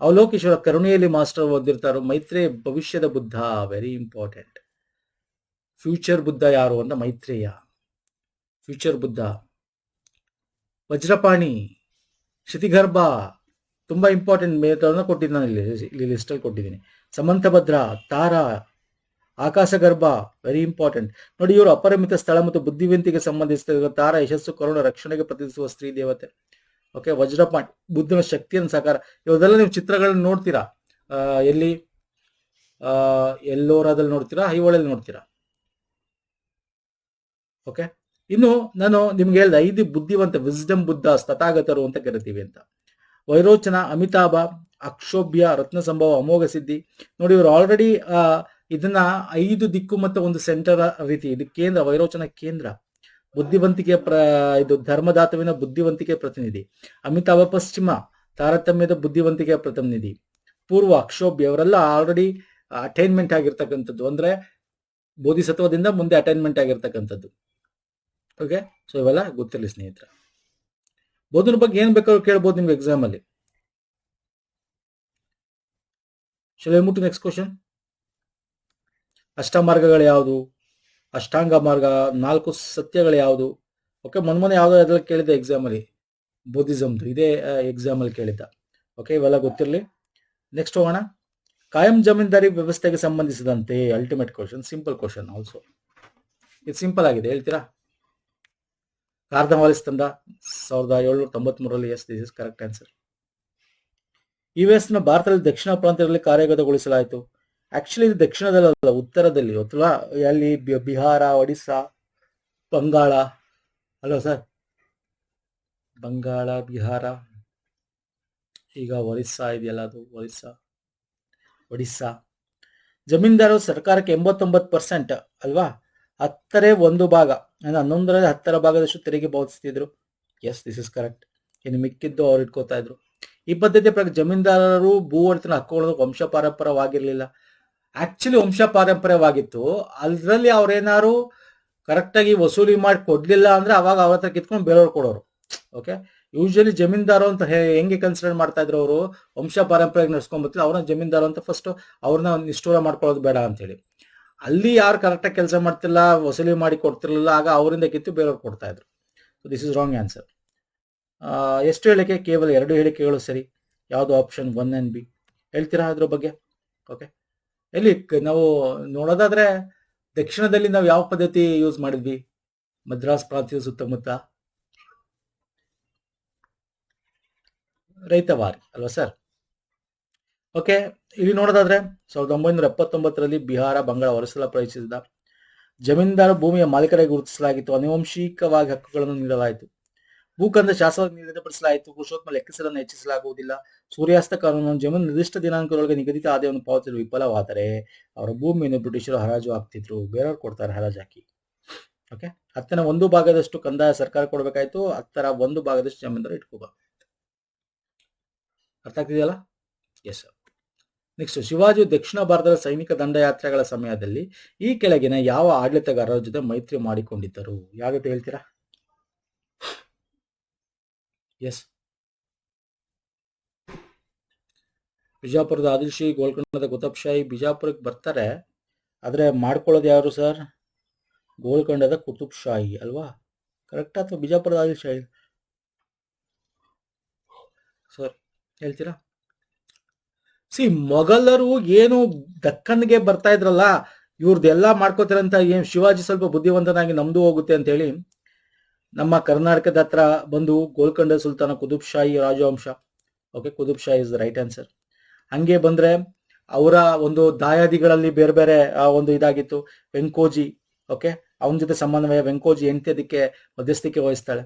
ಅವಲೋಕೇಶ್ವರ ಕರುಣೆಯಲ್ಲಿ ಮಾಸ್ಟರ್ ಓದಿರ್ತಾರೋ. ಮೈತ್ರೇಯ ಭವಿಷ್ಯದ Buddha, very important. Future Buddha ಯಾರು ಅಂತ ಮೈತ್ರೇಯ, ಫ್ಯೂಚರ್ ಬುದ್ಧ. ವಜ್ರಪಾಣಿ, ಕ್ಷಿತಿಗರ್ಭ, ತುಂಬಾ ಇಂಪಾರ್ಟೆಂಟ್ ಮೇಥಡ್ನ ಕೊಟ್ಟಿದ್ದೀನಿ ನಾನು ಇಲ್ಲಿ ಲಿಸ್ಟಲ್ಲಿ ಕೊಟ್ಟಿದ್ದೀನಿ. ಸಮಂತಭದ್ರ, ತಾರಾ, ಆಕಾಶಗರ್ಭ, ವೆರಿ ಇಂಪಾರ್ಟೆಂಟ್. ನೋಡಿ, ಇವರು ಅಪರಿಮಿತ ಸ್ಥಳ ಮತ್ತು ಬುದ್ಧಿವಂತಿಗೆ ಸಂಬಂಧಿಸಿದ. ತಾರ ಯಶಸ್ಸು, ಕರುಣ, ರಕ್ಷಣೆಗೆ ಪ್ರತಿನಿಧಿಸುವ ಸ್ತ್ರೀ ದೇವತೆ. ಓಕೆ, ವಜ್ರಪಾಣಿ ಬುದ್ಧನ ಶಕ್ತಿಯನ್ನು ಸಾಕಾರ. ಇವರೆಲ್ಲ ನೀವು ಚಿತ್ರಗಳನ್ನ ನೋಡ್ತೀರಾ, ಎಲ್ಲಿ ಎಲ್ಲೋರಾದಲ್ಲಿ ನೋಡ್ತೀರಾ, ಐಹೊಳೆಯಲ್ಲಿ ನೋಡ್ತೀರಾ. ಓಕೆ, ಇನ್ನು ನಾನು ನಿಮ್ಗೆ ಹೇಳ್ದೆ 5 ಬುದ್ಧಿವಂತ, ವಿಸ್ಡಮ್ ಬುದ್ಧ, ತಥಾಗತರು ಅಂತ ಕರಿತೀವಿ ಅಂತ. ವೈರೋಚನ, ಅಮಿತಾಭ, ಅಕ್ಷೋಭ್ಯ, ರತ್ನ ಸಂಭವ, ಅಮೋಘ ಸಿದ್ಧಿ. ನೋಡಿ, ಇವರು ಆಲ್ರೆಡಿ ಇದನ್ನ 5 ದಿಕ್ಕು ಮತ್ತು ಒಂದು ಸೆಂಟರ್ ರೀತಿ. ಇದು ಕೇಂದ್ರ, ವೈರೋಚನ ಕೇಂದ್ರ, ಬುದ್ಧಿವಂತಿಕೆ ಇದು ಧರ್ಮದಾತವಿನ ಬುದ್ಧಿವಂತಿಕೆ ಪ್ರತಿನಿಧಿ. ಅಮಿತಾಭ ಪಶ್ಚಿಮ, ತಾರತಮ್ಯದ ಬುದ್ಧಿವಂತಿಕೆ ಪ್ರತಿನಿಧಿ. ಪೂರ್ವ, ಅಕ್ಷೋಭ್ಯ, ಅವರೆಲ್ಲ ಆಲ್ರೆಡಿ ಅಟೈನ್ಮೆಂಟ್ ಆಗಿರ್ತಕ್ಕಂಥದ್ದು, ಅಂದ್ರೆ ಬೋಧಿಸತ್ವದಿಂದ ಮುಂದೆ ಅಟೈನ್ಮೆಂಟ್ ಆಗಿರ್ತಕ್ಕಂಥದ್ದು. ಓಕೆ, ಸೊ ಇವೆಲ್ಲ ಗೊತ್ತಿರಲಿ ಸ್ನೇಹಿತರೆ. ಬೋಧನ ಬಗ್ಗೆ ಏನ್ ಬೇಕಾದ್ರೂ ಕೇಳ್ಬೋದು ನಿಮ್ಗೆ ಎಕ್ಸಾಮ್ ಅಲ್ಲಿ. Next question. ಅಷ್ಟಮಾರ್ಗಗಳು ಯಾವುದು? ಅಷ್ಟಾಂಗ ಮಾರ್ಗ, 4 ಸತ್ಯಗಳು ಯಾವುದು? ಓಕೆ, ಮೊನ್ನೆ ಯಾವ್ದೋ ಅದ್ರಲ್ಲಿ ಕೇಳಿದ್ದೆ ಎಕ್ಸಾಮ್ ಅಲ್ಲಿ, ಬುದ್ಧಿಸಮ್ದು, ಇದೇ ಎಕ್ಸಾಮ್ ಅಲ್ಲಿ ಕೇಳಿದ್ದ. ಓಕೆ, ಇವೆಲ್ಲ ಗೊತ್ತಿರಲಿ. ನೆಕ್ಸ್ಟ್ ಹೋಗೋಣ. ಕಾಯಂ ಜಮೀನ್ದಾರಿ ವ್ಯವಸ್ಥೆಗೆ ಸಂಬಂಧಿಸಿದಂತೆ ultimate question, simple question also. ಇದು ಸಿಂಪಲ್ ಆಗಿದೆ, ಹೇಳ್ತೀರಾ? ಕಾರ್ದವಾಲಿಸ್ ತಂಡ 1793ರಲ್ಲಿ. Yes, this is correct answer. ಯುಎಸ್ನ ಭಾರತದಲ್ಲಿ ದಕ್ಷಿಣ ಪ್ರಾಂತ್ಯದಲ್ಲಿ ಕಾರ್ಯಗತಗೊಳಿಸಲಾಯಿತು. ಆಕ್ಚುಲಿ ಇದು ದಕ್ಷಿಣದಲ್ಲ, ಉತ್ತರದಲ್ಲಿ. ಅಥವಾ ಅಲ್ಲಿ ಬಿಹಾರ, ಒಡಿಸ್ಸಾ, ಬಂಗಾಳ. ಅಲ್ವಾ ಸರ್? ಬಂಗಾಳ, ಬಿಹಾರ, ಈಗ ಒರಿಸ್ಸಾ ಇದೆಯಲ್ಲ, ಅದು ಒಡಿಸ್ಸಾ. ಜಮೀನ್ದಾರರು ಸರ್ಕಾರಕ್ಕೆ 89% ಅಲ್ವಾ, 10 ಭಾಗ, ಅಂದ್ರೆ 11ರಲ್ಲಿ 10 ಭಾಗದಷ್ಟು ತೆರಿಗೆ ಪಾವತಿಸ್ತಿದ್ರು. Yes, this is correct. ಇನ್ನು ಮಿಕ್ಕಿದ್ದು ಅವ್ರು ಇಟ್ಕೋತಾ ಇದ್ರು. ಈ ಪದ್ಧತಿಯ ಪ್ರಕಾರ ಜಮೀನ್ದಾರರು ಭೂ ಒಡೆತನ ಹಕ್ಕುಗಳು ವಂಶ ಪಾರಂಪರ್ಯವಾಗಿರ್ಲಿಲ್ಲ. ಆಕ್ಚುಲಿ ವಂಶ ಪಾರಂಪರ್ಯವಾಗಿತ್ತು. ಅದ್ರಲ್ಲಿ ಅವ್ರೇನಾರು ಕರೆಕ್ಟಾಗಿ ವಸೂಲಿ ಮಾಡಿ ಕೊಡ್ಲಿಲ್ಲ ಅಂದ್ರೆ ಅವಾಗ ಅವ್ರ ಹತ್ರ ಕಿತ್ಕೊಂಡು ಬೇರೆಯವ್ರು ಕೊಡೋರು. ಓಕೆ, ಯೂಶಲಿ ಜಮೀನ್ದಾರು ಅಂತ ಹೆಂಗೆ ಕನ್ಸಿಡರ್ ಮಾಡ್ತಾ ಇದ್ರು ಅವರು, ವಂಶ ಪಾರಂಪರ್ಯ ನಡ್ಸ್ಕೊಂಡ್ಬರ್ತಿದ್ರು. ಅವ್ರನ್ನ ಜಮೀನ್ದಾರು ಅಂತ ಫಸ್ಟ್ ಅವ್ರನ್ನ ನಿಷ್ಠೂರ ಮಾಡ್ಕೊಳ್ಳೋದು ಬೇಡ ಅಂತೇಳಿ. ಅಲ್ಲಿ ಯಾರು ಕರೆಕ್ಟಾಗಿ ಕೆಲಸ ಮಾಡ್ತಿಲ್ಲ, ವಸೂಲಿ ಮಾಡಿ ಕೊಡ್ತಿರ್ಲಿಲ್ಲ, ಆಗ ಅವರಿಂದ ಕಿತ್ತು ಬೇರೆಯವ್ರು ಕೊಡ್ತಾ ಇದ್ರು. So this is wrong answer. ಎಷ್ಟು ಹೇಳಿಕೆ? ಕೇವಲ 2 ಹೇಳಿಕೆಗಳು ಸರಿ. ಯಾವುದು? Option 1 and B. ಹೇಳ್ತೀರಾ ಅದ್ರ ಬಗ್ಗೆ? ಓಕೆ, ಎಲ್ಲಿ ನಾವು ನೋಡೋದಾದ್ರೆ ದಕ್ಷಿಣದಲ್ಲಿ ನಾವು ಯಾವ ಪದ್ಧತಿ ಯೂಸ್ ಮಾಡಿದ್ವಿ? ಮದ್ರಾಸ್ ಪ್ರಾಂತ್ಯದ ಸುತ್ತಮುತ್ತ ರೈತವಾರಿ ಅಲ್ವಾ ಸರ್? ಓಕೆ, ಇಲ್ಲಿ ನೋಡೋದಾದ್ರೆ 1979ರಲ್ಲಿ ಬಿಹಾರ, ಬಂಗಾಳ, ಒರಿಸ್ಸಾ ಪ್ರವೇಶಿಸಿದ. ಜಮೀನ್ದಾರ ಭೂಮಿಯ ಮಾಲೀಕರಾಗಿ ಗುರುತಿಸಲಾಗಿತ್ತು. ಆನುವಂಶಿಕವಾಗಿ ಹಕ್ಕುಗಳನ್ನು ನೀಡಲಾಯಿತು. ಭೂಖಂಡ ಶಾಸನ ನಿಗದಿಪಡಿಸಲಾಯಿತು. ಪುರುಷೋತ್ತಮ ಲೆಕ್ಕಿಸಲನ್ನು ಹೆಚ್ಚಿಸಲಾಗುವುದಿಲ್ಲ. ಸೂರ್ಯಾಸ್ತ ಕಾನೂನು ಜಮೀನು ನಿರ್ದಿಷ್ಟ ದಿನಾಂಕದೊಳಗೆ ನಿಗದಿತ ಆದಾಯವನ್ನು ಪಾವತಿಸಲು ವಿಫಲವಾದರೆ ಅವರ ಭೂಮಿಯನ್ನು ಬ್ರಿಟಿಷರು ಹರಾಜು ಹಾಕ್ತಿದ್ರು. ಬೇರೆಯವ್ರು ಕೊಡ್ತಾರೆ ಹರಾಜು ಹಾಕಿ. ಓಕೆ, 10ನ 1 ಭಾಗದಷ್ಟು ಕಂದಾಯ ಸರ್ಕಾರ ಕೊಡಬೇಕಾಯ್ತು. 10ರ 1 ಭಾಗದಷ್ಟು ಜಮೀನ್ದಾರ ಇಟ್ಕೋಬೇಕು. ಅರ್ಥ ಆಗ್ತಿದೆಯಲ್ಲ? Yes sir. ನೆಕ್ಸ್ಟ್, ಶಿವಾಜಿ ದಕ್ಷಿಣ ಭಾರತದ ಸೈನಿಕ ದಂಡಯಾತ್ರೆಗಳ ಸಮಯದಲ್ಲಿ ಈ ಕೆಳಗಿನ ಯಾವ ಆಡಳಿತಗಾರರ ಜೊತೆ ಮೈತ್ರಿ ಮಾಡಿಕೊಂಡಿದ್ದರು? ಯಾವ ಜೊತೆ ಹೇಳ್ತೀರಾ? ಎಸ್, ಬಿಜಾಪುರದ ಆದಿಲ್ ಶಾಹಿ, ಗೋಲ್ಕೊಂಡದ ಕುತುಬ್ ಶಾಹಿ. ಬಿಜಾಪುರಕ್ಕೆ ಬರ್ತಾರೆ, ಆದ್ರೆ ಮಾಡ್ಕೊಳ್ಳೋದು ಯಾರು ಸರ್? ಗೋಲ್ಕೊಂಡದ ಕುತುಬ್ ಶಾಹಿ ಅಲ್ವಾ? ಕರೆಕ್ಟ್ ಅಥವಾ ಬಿಜಾಪುರದ ಆದಿಲ್ ಶಾಹಿ ಸರ್? ಹೇಳ್ತೀರಾ? ಮೊಘಲರು ಏನು ದಕ್ಕನ್ಗೆ ಬರ್ತಾ ಇದ್ರಲ್ಲ, ಇವ್ರದ್ದೆಲ್ಲ ಮಾಡ್ಕೋತಾರಂತ. ಏನ್ ಶಿವಾಜಿ ಸ್ವಲ್ಪ ಬುದ್ಧಿವಂತನಾಗಿ ನಮ್ದು ಹೋಗುತ್ತೆ ಅಂತ ಹೇಳಿ ನಮ್ಮ ಕರ್ನಾಟಕದ ಹತ್ರ ಬಂದು ಗೋಲ್ಕೊಂಡ ಸುಲ್ತಾನ ಕುತುಬ್ ಶಾಹಿ ರಾಜವಂಶ. Okay, Qutb Shahi is the right answer. ಹಂಗೆ ಬಂದ್ರೆ ಅವರ ಒಂದು ದಾಯಾದಿಗಳಲ್ಲಿ ಬೇರೆ ಬೇರೆ ಒಂದು ಇದಾಗಿತ್ತು. ವೆಂಕೋಜಿ, ಓಕೆ, ಅವನ ಜೊತೆ ಸಮನ್ವಯ. ವೆಂಕೋಜಿ ಹೆಂಡತಿ ಅದಕ್ಕೆ ಮಧ್ಯಸ್ಥಿಕೆ ವಹಿಸ್ತಾಳೆ.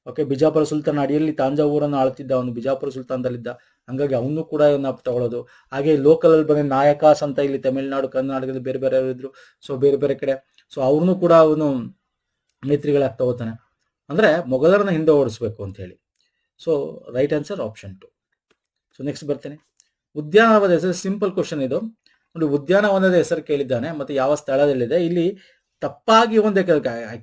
ಓಕೆ, ಬಿಜಾಪುರ ಸುಲ್ತಾನ ಅಡಿಯಲ್ಲಿ ತಾಂಜಾವೂರನ್ನು ಆಳ್ತಿದ್ದ, ಅವನು ಬಿಜಾಪುರ ಸುಲ್ತಾನದಲ್ಲಿದ್ದ. ಹಂಗಾಗಿ ಅವನು ಕೂಡ ತಗೊಳ್ಳೋದು. ಹಾಗೆ ಲೋಕಲ್ ಅಲ್ಲಿ ಬಂದ ನಾಯಕಾಸ್ ಅಂತ ಇಲ್ಲಿ ತಮಿಳುನಾಡು, ಕರ್ನಾಟಕದಲ್ಲಿ ಬೇರೆ ಬೇರೆ ಇದ್ರು. ಸೊ ಬೇರೆ ಬೇರೆ ಕಡೆ, ಸೊ ಅವ್ರನ್ನು ಕೂಡ ಅವನು ಮೈತ್ರಿಗಳಾಗಿ ತಗೋತಾನೆ. ಅಂದ್ರೆ ಮೊಘಲರನ್ನ ಹಿಂದೆ ಓಡಿಸ್ಬೇಕು ಅಂತ ಹೇಳಿ. So right answer option 2. So next ಬರ್ತೇನೆ. ಉದ್ಯಾನವನದ ಹೆಸರು, ಸಿಂಪಲ್ ಕ್ವಶನ್ ಇದು ನೋಡಿ. ಉದ್ಯಾನವನದ ಹೆಸರು ಕೇಳಿದ್ದಾನೆ ಮತ್ತೆ ಯಾವ ಸ್ಥಳದಲ್ಲಿದೆ. ಇಲ್ಲಿ ತಪ್ಪಾಗಿ ಒಂದೇ,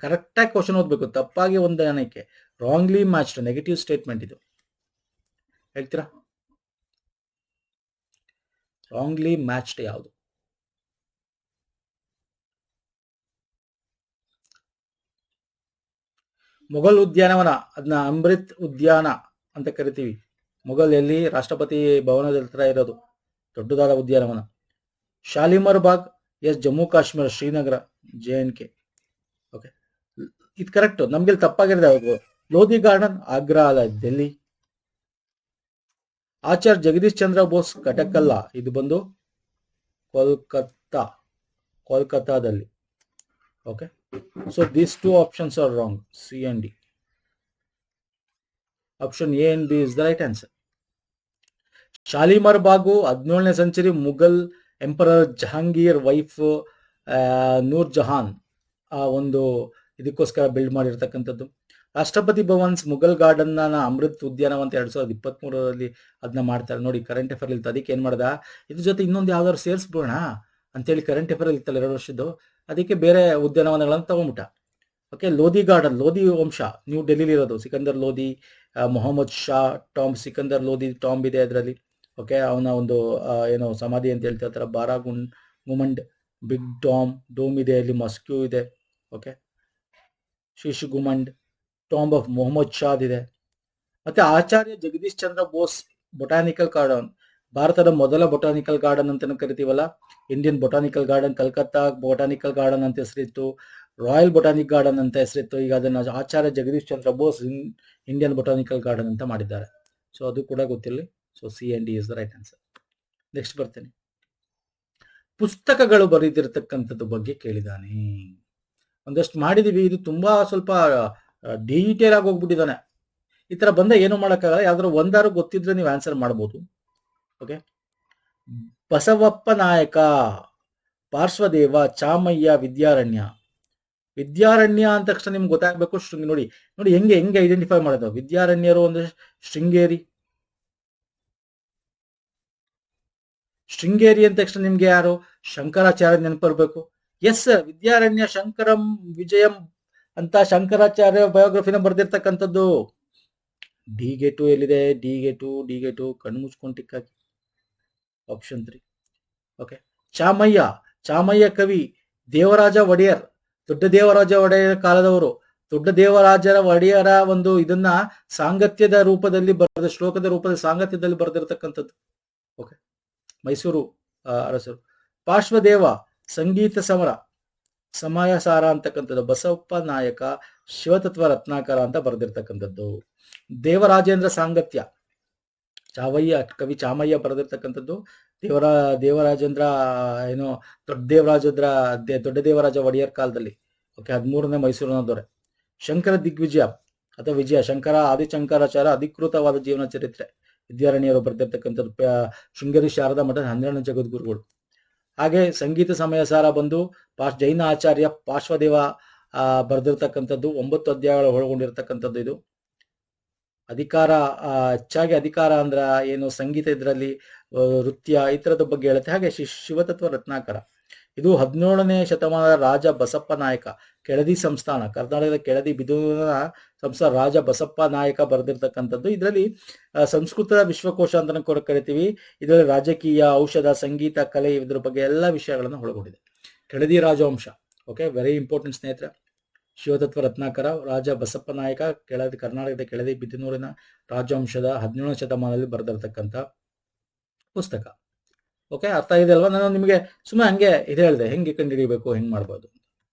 ಕರೆಕ್ಟಾಗಿ ಕ್ವಶನ್ ಓದ್ಬೇಕು. ತಪ್ಪಾಗಿ ಹೊಂದಾಣಿಕೆ, ರಾಂಗ್ಲಿ ಮ್ಯಾಚ್ಡ್, ನೆಗೆಟಿವ್ ಸ್ಟೇಟ್ಮೆಂಟ್ ಇದು. ಹೇಳ್ತೀರಾ? ರಾಂಗ್ಲಿ ಮ್ಯಾಚ್ಡ್ ಯಾವುದು? ಮೊಘಲ್ ಉದ್ಯಾನವನ, ಅದನ್ನ ಅಮೃತ್ ಉದ್ಯಾನ ಅಂತ ಕರಿತೀವಿ. ಮೊಘಲ್ ಎಲ್ಲಿ? ರಾಷ್ಟ್ರಪತಿ ಭವನದ ಹತ್ರ ಇರೋದು ದೊಡ್ಡದಾದ ಉದ್ಯಾನವನ. Shalimar Bagh, yes Jammu Kashmir, Srinagar, JNK. Okay, ಇದು ಕರೆಕ್ಟ್. ನಮ್ಗೆ ತಪ್ಪಾಗಿರೋದು ಲೋಧಿ ಗಾರ್ಡನ್, ಆಗ್ರಾ ಅಲ್ಲ, ಡೆಲ್ಲಿ. ಆಚಾರ್ಯ ಜಗದೀಶ್ ಚಂದ್ರ ಬೋಸ್, ಕಟಕಲ್ಲ, ಇದು ಬಂದು ಕೋಲ್ಕತ್ತಾದಲ್ಲಿ. Okay, so these two options are wrong. C and D. Option A and B is the right answer. Shalimar Bagh 17ನೇ century Mughal emperor Jahangir wife Noor Jahan ಆ ಒಂದು ಇದಕ್ಕೋಸ್ಕರ ಬಿಲ್ಡ್ ಮಾಡಿರ್ತಕ್ಕಂಥದ್ದು. ರಾಷ್ಟ್ರಪತಿ ಭವನ್ಸ್ ಮುಘಲ್ ಗಾರ್ಡನ್ ಅಮೃತ್ ಉದ್ಯಾನವನ ಅಂತ 2023 ಅದನ್ನ ಮಾಡ್ತಾರೆ. ನೋಡಿ, ಕರೆಂಟ್ ಅಫೇರ್ ಇಲ್ತ, ಅದಕ್ಕೆ ಏನ್ ಮಾಡ್ದ, ಇದ್ರ ಜೊತೆ ಇನ್ನೊಂದು ಯಾವ್ದಾದ್ರು ಸೇರಿಸ್ಬೋಣ ಅಂತೇಳಿ ಕರೆಂಟ್ ಅಫೇರ್ ಇರ್ತಲ್ಲ 2 ವರ್ಷದ್ದು, ಅದಕ್ಕೆ ಬೇರೆ ಉದ್ಯಾನವನಗಳನ್ನು ತಗೊಂಡ್ಬಿಟ್ಟ. ಓಕೆ, ಲೋಧಿ ಗಾರ್ಡನ್, ಲೋಧಿ ವಂಶ, ನ್ಯೂ ಡೆಲ್ಲಿಲಿ ಇರೋದು. ಸಿಕಂದರ್ ಲೋಧಿ, ಮೊಹಮ್ಮದ್ ಶಾ ಟಾಂಬ್, ಸಿಕಂದರ್ ಲೋಧಿ ಟಾಂಬ್ ಇದೆ ಅದರಲ್ಲಿ. ಓಕೆ, ಅವನ ಒಂದು ಏನೋ ಸಮಾಧಿ ಅಂತ ಹೇಳ್ತಿರ್ತಾರೆ. ಬಾರಾ ಗುಮಂಡ್, ಬಿಗ್ ಡೋಮ್ ಇದೆ, ಅಲ್ಲಿ ಮಸ್ಕ್ಯೂ ಇದೆ. Okay, Sheesh Gumbad, tomb of Mohammad Shah ಇದೆ. ಮತ್ತೆ ಆಚಾರ್ಯ ಜಗದೀಶ್ ಚಂದ್ರ ಬೋಸ್ ಬೊಟಾನಿಕಲ್ ಗಾರ್ಡನ್, ಭಾರತದ ಮೊದಲ ಬೊಟಾನಿಕಲ್ ಗಾರ್ಡನ್ ಅಂತ ಕರಿತೀವಲ್ಲ, Indian botanical garden, Calcutta botanical garden ಅಂತ ಹೆಸರಿತ್ತು, ರಾಯಲ್ ಬೊಟಾನಿಕ್ ಗಾರ್ಡನ್ ಅಂತ ಹೆಸರಿತ್ತು. ಈಗ ಅದನ್ನು Acharya Jagadish Chandra Bose Indian botanical garden ಅಂತ ಮಾಡಿದ್ದಾರೆ. ಸೊ ಅದು ಕೂಡ ಗೊತ್ತಿರಲಿ. So C and D is the right answer. Next ಬರ್ತೇನೆ. ಪುಸ್ತಕಗಳು ಬರೆದಿರತಕ್ಕಂಥದ್ದು ಬಗ್ಗೆ ಕೇಳಿದಾನೆ. ಒಂದಷ್ಟು ಮಾಡಿದೀವಿ, ಇದು ತುಂಬಾ ಸ್ವಲ್ಪ ಡೀಟೇಲ್ ಆಗಿ ಹೋಗ್ಬಿಟ್ಟಿದ್ದಾನೆ. ಈ ತರ ಬಂದ ಏನು ಮಾಡೋಕ್ಕಾಗಲ್ಲ, ಯಾವ್ದಾದ್ರು ಒಂದಾರು ಗೊತ್ತಿದ್ರೆ ನೀವು ಆನ್ಸರ್ ಮಾಡ್ಬೋದು. ಓಕೆ, ಬಸವಪ್ಪ ನಾಯಕ, ಪಾರ್ಶ್ವದೇವ, ಚಾಮಯ್ಯ, ವಿದ್ಯಾರಣ್ಯ. ವಿದ್ಯಾರಣ್ಯ ಅಂದ ತಕ್ಷಣ ನಿಮ್ಗೆ ಗೊತ್ತಾಗಬೇಕು ನೋಡಿ ಹೆಂಗೆ ಐಡೆಂಟಿಫೈ ಮಾಡೋದು. ವಿದ್ಯಾರಣ್ಯರು ಒಂದು ಶೃಂಗೇರಿ ಅಂದ ತಕ್ಷಣ ನಿಮ್ಗೆ ಯಾರು? ಶಂಕರಾಚಾರ್ಯ ನೆನಪಿರ್ಬೇಕು. ಎಸ್, ವಿದ್ಯಾರಣ್ಯ ಶಂಕರಂ ವಿಜಯಂ ಅಂತ ಶಂಕರಾಚಾರ್ಯ ಬಯೋಗ್ರಫಿನ ಬರ್ದಿರ್ತಕ್ಕಂಥದ್ದು. D-Gate ಎಲ್ಲಿದೆ? D-Gate ಕಣ್ಣು ಮುಚ್ಕೊಂಡು ಟಿಕ್ ಹಾಕಿ. ಆಪ್ಷನ್ 3. ಓಕೆ, ಚಾಮಯ್ಯ ಕವಿ, ದೇವರಾಜ ಒಡೆಯರ್, ದೊಡ್ಡ ದೇವರಾಜ ಒಡೆಯರ್ ಕಾಲದವರು. ದೊಡ್ಡ ದೇವರಾಜರ ಒಡೆಯರ ಒಂದು ಇದನ್ನ ಸಾಂಗತ್ಯದ ರೂಪದಲ್ಲಿ ಬರೆದ, ಶ್ಲೋಕದ ರೂಪದ ಸಾಂಗತ್ಯದಲ್ಲಿ ಬರೆದಿರತಕ್ಕಂಥದ್ದು. ಓಕೆ, ಮೈಸೂರು ಅರಸರು. ಪಾರ್ಶ್ವದೇವ, ಸಂಗೀತ ಸಮಯ ಸಾರ ಅಂತಕ್ಕಂಥದ್ದು. ಬಸವಪ್ಪ ನಾಯಕ, ಶಿವತತ್ವ ರತ್ನಾಕರ ಅಂತ ಬರೆದಿರ್ತಕ್ಕಂಥದ್ದು. ದೇವರಾಜೇಂದ್ರ ಸಾಂಗತ್ಯ, ಕವಿ ಚಾಮಯ್ಯ ಬರೆದಿರ್ತಕ್ಕಂಥದ್ದು. ದೇವರಾಜೇಂದ್ರ ಏನೋ ದೊಡ್ಡ ದೇವರಾಜ ಒಡೆಯರ್ ಕಾಲದಲ್ಲಿ. ಓಕೆ, 13ನೇ ಮೈಸೂರಿನ ದೊರೆ. ಶಂಕರ ದಿಗ್ವಿಜಯ ಅಥವಾ ವಿಜಯ, ಆದಿಶಂಕರಾಚಾರ್ಯ ಅಧಿಕೃತವಾದ ಜೀವನ ಚರಿತ್ರೆ, ವಿದ್ಯಾರಣ್ಯರು ಬರೆದಿರ್ತಕ್ಕಂಥದ್ದು. ಶೃಂಗೇರಿ ಶಾರದಾ ಮಠದ 12ನೇ ಜಗದ್ಗುರುಗಳು. ಹಾಗೆ ಸಂಗೀತ ಸಮಯ ಸಾರ ಬಂದು ಜೈನ ಆಚಾರ್ಯ ಪಾರ್ಶ್ವದೇವ ಬರೆದಿರ್ತಕ್ಕಂಥದ್ದು. 9 ಅಧ್ಯಾಯಗಳು ಒಳಗೊಂಡಿರ್ತಕ್ಕಂಥದ್ದು. ಇದು ಅಧಿಕಾರ, ಹೆಚ್ಚಾಗಿ ಅಧಿಕಾರ ಅಂದ್ರ ಏನು, ಸಂಗೀತ, ಇದರಲ್ಲಿ ನೃತ್ಯ, ಈ ತರದ ಬಗ್ಗೆ ಹೇಳುತ್ತೆ. ಹಾಗೆ ಶಿವತತ್ವ ರತ್ನಾಕರ, ಇದು 17ನೇ ಶತಮಾನದ ರಾಜ ಬಸಪ್ಪ ನಾಯಕ, ಕೆಳದಿ ಸಂಸ್ಥಾನ, ಕರ್ನಾಟಕದ ಕೆಳದಿ ಬಿದೂರಿನ ಸಂಸ್ಥಾನ, ರಾಜ ಬಸಪ್ಪ ನಾಯಕ ಬರೆದಿರ್ತಕ್ಕಂಥದ್ದು. ಇದರಲ್ಲಿ ಸಂಸ್ಕೃತ ವಿಶ್ವಕೋಶ ಅಂತ ಕರಿತೀವಿ. ಇದರಲ್ಲಿ ರಾಜಕೀಯ, ಔಷಧ, ಸಂಗೀತ, ಕಲೆ, ಇದ್ರ ಬಗ್ಗೆ ಎಲ್ಲ ವಿಷಯಗಳನ್ನು ಒಳಗೊಂಡಿದೆ. ಕೆಳದಿ ರಾಜವಂಶ. ಓಕೆ, ವೆರಿ ಇಂಪಾರ್ಟೆಂಟ್ ಸ್ನೇಹಿತರೆ. ಶಿವತತ್ವ ರತ್ನಾಕರ, ರಾಜ ಬಸಪ್ಪ ನಾಯಕ, ಕರ್ನಾಟಕದ ಕೆಳದಿ ಬಿದನೂರಿನ ರಾಜವಂಶದ 17ನೇ ಶತಮಾನದಲ್ಲಿ ಬರೆದಿರ್ತಕ್ಕಂಥ ಪುಸ್ತಕ. ಓಕೆ, ಅರ್ಥ ಇದೆ ಅಲ್ವಾ? ನಾನು ನಿಮಗೆ ಸುಮ್ಮನೆ ಹಂಗೆ ಇದು ಹೇಳಿದೆ, ಹೆಂಗೆ ಕಂಡುಹಿಡಿಯಬೇಕು, ಹೆಂಗೆ ಮಾಡ್ಬೋದು.